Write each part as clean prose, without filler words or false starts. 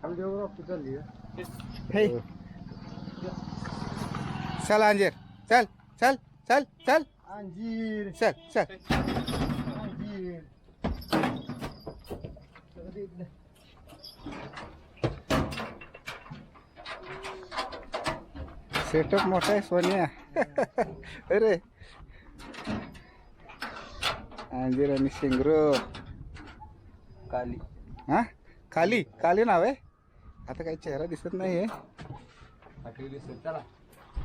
हे चल अंजीर, चल चल चल चल अंजीर चल चल. अंजीर सेटअप मोठा आहे सोनिया. अरे अंजीर आणि शिंगरो. काली हा काली काली नाव आहे. आता काही चेहरा दिसत नाहीये. चला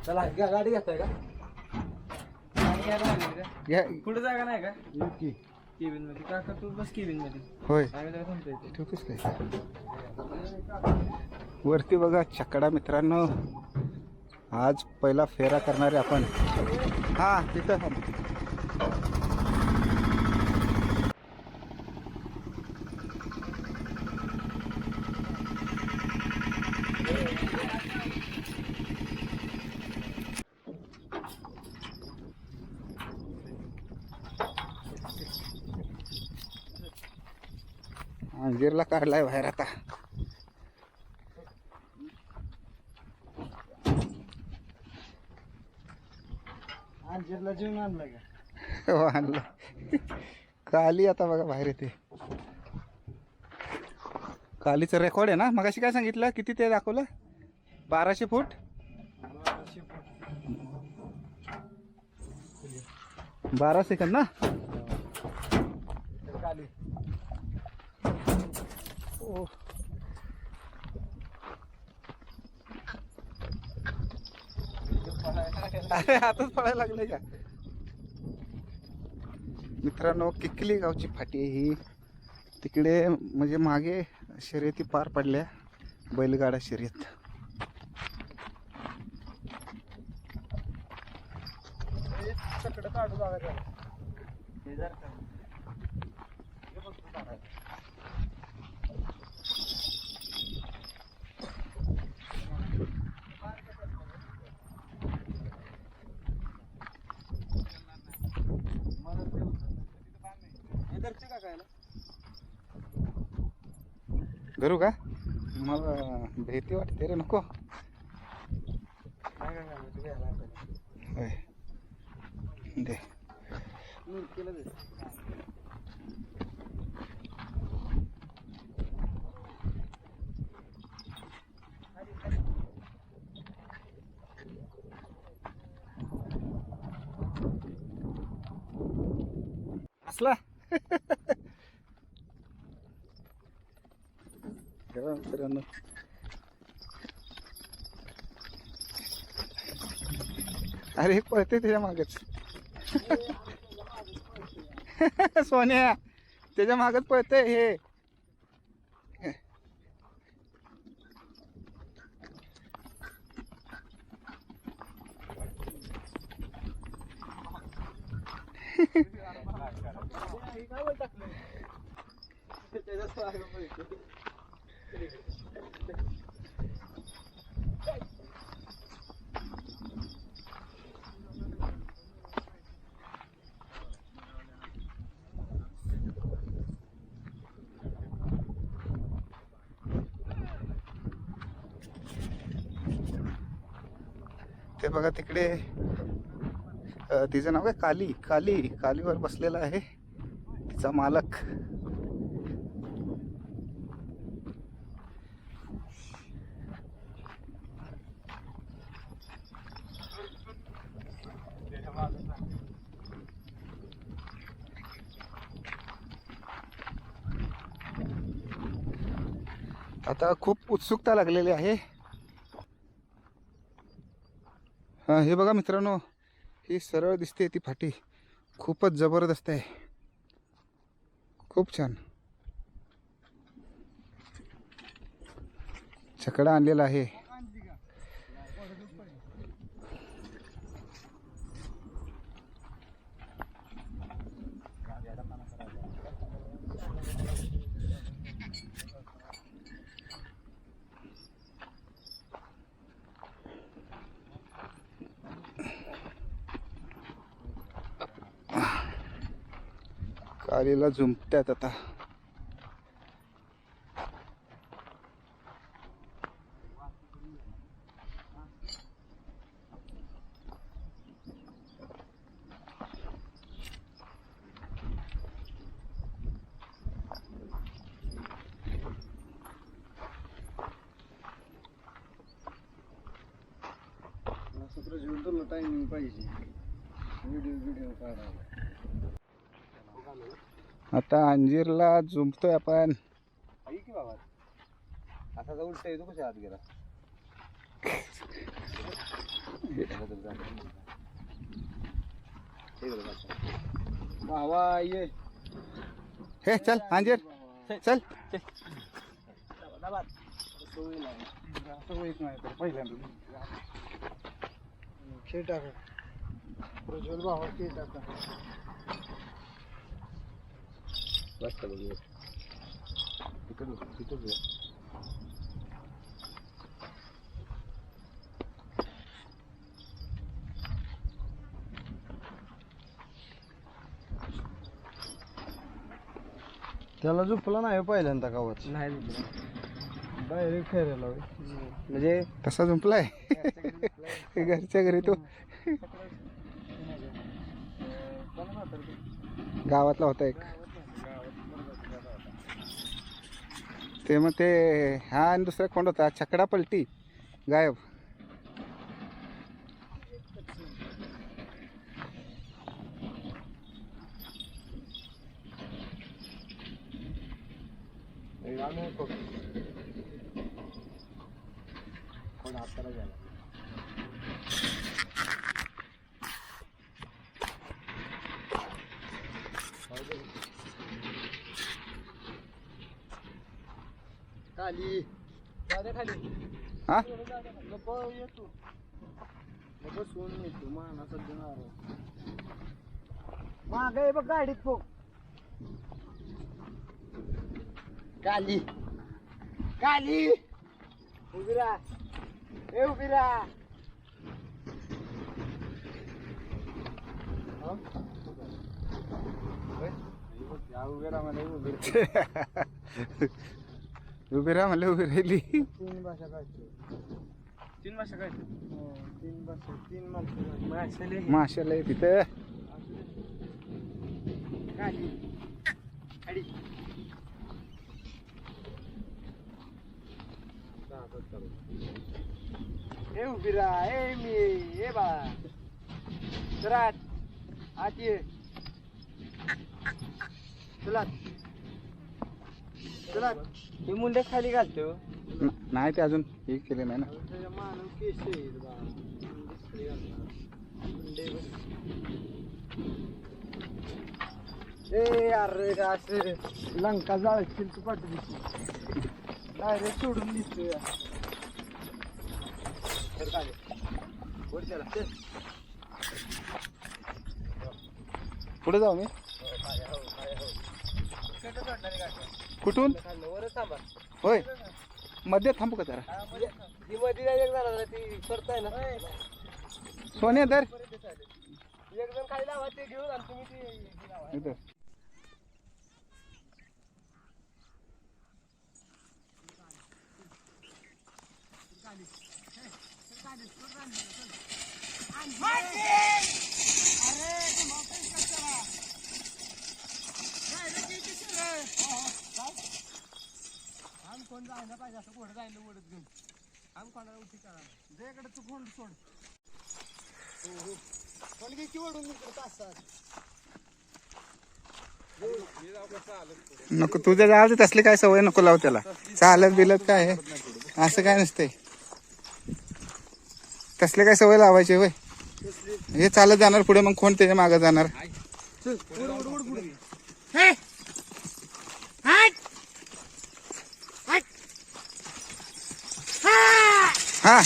चला गाडी घेताय का? या पुढे जागा नाही का? केबिन मध्ये काका तू बस केबिन मध्ये. होय आम्ही जरा थांबतोय इथे. ठेवतोस काय वरती बघा छकडा मित्रांनो. आज पहिला फेरा करणारे आपण. हा तिथं अंजीरला काढलाय बाहेर आता. अंजीरला जेवण आणलं का? हो, आणलं. काली आता बघा बाहेर येते. कालीचं रेकॉर्ड आहे ना. मगाशी काय सांगितलं किती ते दाखवलं? 1200 फूट. 12 सेकंद ना. काली ओ अरे आताच पळायला लागले का मित्रांनो. किकली गावची फाटी आहे ही. तिकडे म्हणजे मागे शर्यती पार पडल्या, बैलगाडा शर्यत. सकडं काढू जागा करू का? मला भीती वाटते रे. नको होय. दे असला. मित्रांनो अरे हे पळते त्याच्या मागच. सोन्या त्याच्या मागच पळते हे. ते बघा तिकडे तिचं नाव काय? काली. काली कालीवर बसलेला आहे तिचा मालक. आता खूप उत्सुकता लागलेली आहे. हा हे बघा मित्रांनो, ही सरळ दिसते ती फाटी. खूपच जबरदस्त आहे. खूप छान छकडा आणलेला आहे. कालीला झुंपत्यात आता. टायमिंग पाहिजे व्हिडिओ काढायला. आता अंजीरला झुंपतोय आपण. आई की बाबा असा जर उलटा येतो कशा आत गेला. भावा ये हे चल अंजीर चल. खेळ टाका प्रज्वल भावा खेळ टाका. बस बघ तिकडे त्याला झोपला नाही पहिल्यांदा गावात. नाही डायरेक्ट खेळायला म्हणजे तसा झुंपलाय घरच्या घरी तो गावातला होता एक. ते मग ते हा आणि दुसरा कोण होता छकडा पलटी गायब. कोण हाताला गेला. खाली जाऊ खाली. हा नको येतो नको सोन येतो मानाचा देणार मागे बघ गाडीत फोक. काली काली उभी राहा. ए उभी राहा. उभी राहा मला उभी राहा म्हणलं उभी राहिली. तीन भाषा काय तीन भाषा काय तीन भाषा तीन माणसं माशाला आहे तिथं. काली गाडी ए उभी राहा. ए मी ए बाळा जरा आत ये. चला चला हे मुंडे खाली घालतो. नाही ते अजून हे केले नाही ना. त्याच्या मानव केस आहेत बाळा. ए अरे असे लंका जाळशील तू पाठी दिसली डायरेक्ट सोडून दिसतोय. पुढे जाऊ मी कुठून होय मध्ये थांबू का जरा. सोने तर एक जण खाली लावा ते घेऊन आणि तुम्ही ते इथं. कोण जायला पाहिजे असं घोडं जायला ओढत घेऊन आम कोणाला उठी करा जेकडे तू कोण सोड. कोण घे की ओढून तासात नको तुझ्या जायचं तसली काय सवय नको लाव त्याला. चालत बिलत काय आहे असं काय नसतंय. तसले काय सवय लावायची वय. हे चालत जाणार पुढे मग कोण त्याच्या मागे जाणार. हा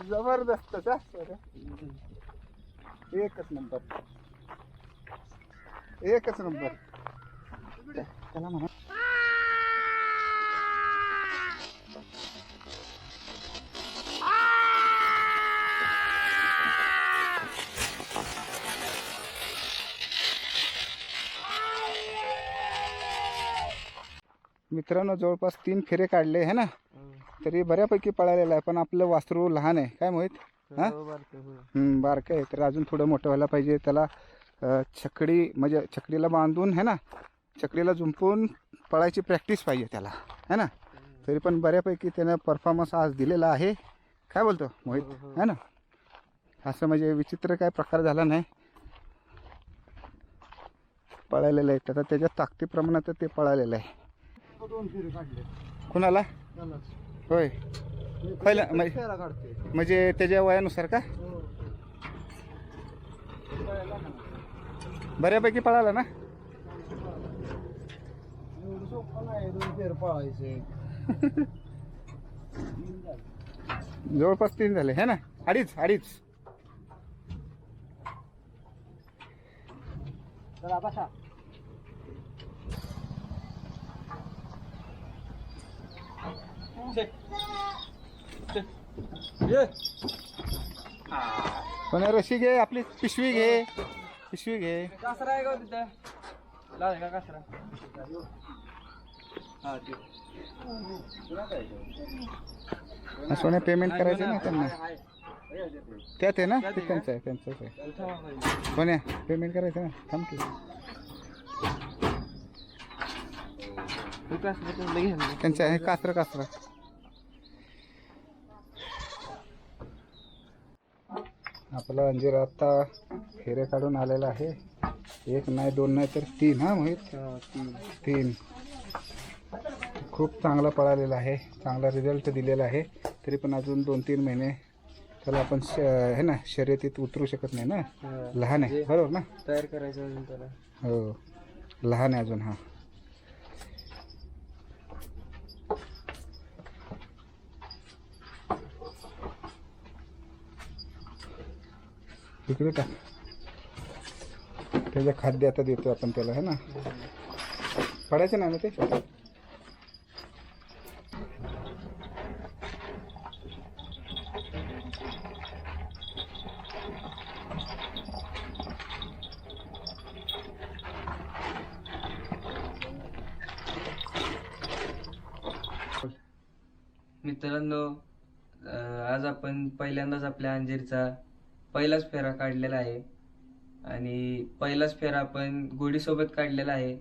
जबरदस्त का एकच नंबर एकच नंबर त्याला म्हणा. मित्रांनो जवळपास 3 फेरे काढले है ना, तरी बऱ्यापैकी पळालेला आहे. पण आपलं वासरू लहान आहे काय मोहित? हा बारकं आहे, तर अजून थोडं मोठं व्हायला पाहिजे. त्याला छकडी म्हणजे छकडीला बांधून है ना, छकडीला झुंपून पळायची प्रॅक्टिस पाहिजे त्याला है ना. तरी पण बऱ्यापैकी त्यानं परफॉर्मन्स आज दिलेला आहे. काय बोलतो मोहित है ना? असं म्हणजे विचित्र काय प्रकार झाला नाही, पळालेलं आहे. आता त्याच्या ताकदीप्रमाणात ते पळालेलं आहे. 2 फेरे काढले कुणाला? त्यालाच. होय पहिला फेरा काढते. म्हणजे त्याच्या वयानुसार का? बऱ्यापैकी पळाला ना? एवढं सोपं नाही 2 फेर पळायचे. जवळपास 3 झाले है ना, अडीच. चला बसा. पण रशी घे, आपली पिशवी घे, पिशवी घे. कासरा आहे का तिथं? लाल का कासरा? हा ते सोन्या पेमेंट करायचं ना त्यांना, त्यात आहे ना, ते त्यांचं आहे, त्यांचंच आहे. सोन्या पेमेंट करायचं ना, थांब की. त्यांचं आहे कासरा. आपला अंजीर आता फेरे काढून आलेला आहे. 1 नाही 2 नाही तर 3. हा मोहित 3. खूप चांगला पळालेला आहे, चांगला रिझल्ट दिलेला आहे. तरी पण अजून 2-3 महिने त्याला आपण है ना शर्यतीत उतरू शकत नाही ना, लहान आहे बरोबर ना. तयार करायचं अजून त्याला. हो लहान आहे अजून. हा इकडे टाक, त्याचं खाद्य आता देतो आपण त्याला है ना. पडायचं नाही ना ते. मित्रांनो, आज आपण पहिल्यांदाच आपल्या अंजीरचा पहिलाच फेरा काढलेला आहे. आणि पहिलाच फेरा आपण घोडीसोबत काढलेला आहे,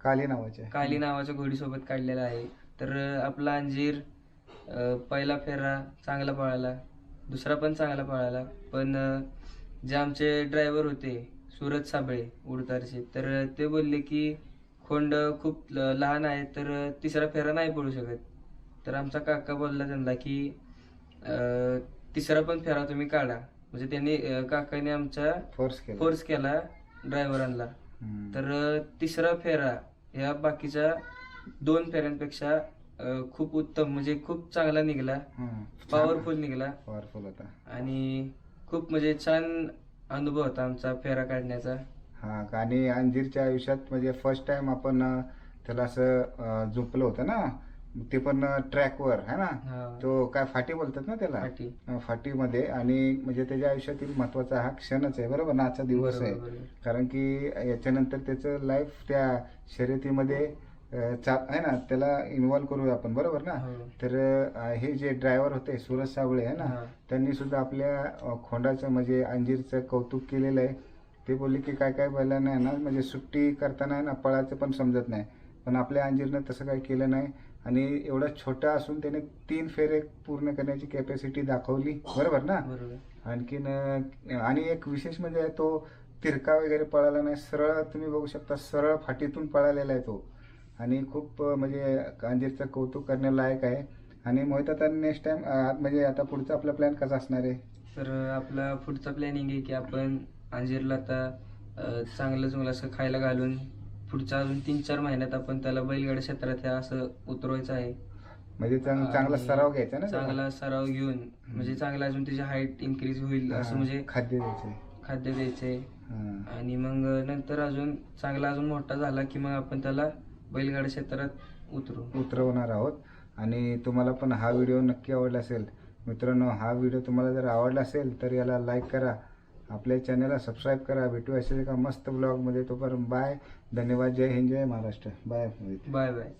काली नावाच्या घोडीसोबत काढलेला आहे. तर आपला अंजीर पहिला फेरा चांगला पळाला, दुसरा पण चांगला पळाला. पण जे आमचे ड्रायव्हर होते सूरज साबळे उडतारचे, तर ते बोलले की खोंड खूप लहान आहे, तर तिसरा फेरा नाही पळू शकत. तर आमचा काका बोलला त्यांना की तिसरा पण फेरा तुम्ही काढा. म्हणजे त्यांनी काकाने आमच्या फोर्स केला ड्रायव्हरांना. तर तिसरा फेरा ह्या बाकीच्या 2 फेऱ्यांपेक्षा खूप उत्तम, म्हणजे खूप चांगला निघाला, पॉवरफुल होता. आणि खूप म्हणजे छान अनुभव होता आमचा फेरा काढण्याचा. हा आणि अंजीरच्या आयुष्यात म्हणजे फर्स्ट टाइम आपण त्याला असं झोपलं होतं ना, ते पण ट्रॅकवर है ना. तो काय फाटी बोलतात ना त्याला, फाटीमध्ये. आणि म्हणजे त्याच्या आयुष्यातील महत्वाचा हा क्षणच आहे बरोबर ना, आजचा दिवस आहे. कारण की याच्यानंतर त्याचं लाईफ त्या शर्यतीमध्ये आहे ना, त्याला इन्व्हॉल्व करूया आपण बरोबर ना. तर हे जे ड्रायव्हर होते सूरज साबळे आहे ना, त्यांनी सुद्धा आपल्या खोंडाचं म्हणजे अंजीरचं कौतुक केलेलं आहे. ते बोलले की काय बैलांना आहे ना, म्हणजे सुट्टी करताना आहे ना पळायचं पण समजत नाही, पण आपल्या अंजीरनं तसं काही केलं नाही. आणि एवढा छोटा असून त्याने 3 फेरे पूर्ण करण्याची कॅपॅसिटी दाखवली बरोबर ना. आणखीन आणि एक विशेष म्हणजे तो तिरका वगैरे पळाला नाही, सरळ तुम्ही बघू शकता, सरळ फाटीतून पळालेला आहे तो. आणि खूप म्हणजे अंजीरचं कौतुक करण्यालायक आहे. आणि मोहित आता नेक्स्ट टाइम म्हणजे आता पुढचा आपला प्लॅन कसा असणार आहे? तर आपला पुढचा प्लॅनिंग आहे की आपण अंजीरला आता चांगलं असं खायला घालून पुढच्या अजून 3-4 महिन्यात आपण त्याला बैलगाडा क्षेत्रात असं उतरवायचं आहे. म्हणजे चांगला सराव घ्यायचा ना त्याला. चांगला सराव घेऊन म्हणजे चांगला अजून त्याची हाईट इन्क्रीज होईल असं म्हणजे खाद्य द्यायचे. खाद्य द्यायचे. हा. आणि मग नंतर अजून चांगला अजून मोठा झाला की मग आपण त्याला बैलगाडा क्षेत्रात उतरवणार आहोत. आणि तुम्हाला पण हा व्हिडिओ नक्की आवडला असेल मित्रांनो. हा व्हिडिओ तुम्हाला जर आवडला असेल तर याला लाईक करा, आपल्या चॅनलला सबस्क्राईब करा. भेटू असेल एका मस्त ब्लॉगमध्ये. तोपर्यंत बाय. धन्यवाद. जय हिंद, जय महाराष्ट्र. बाय. Bye bye.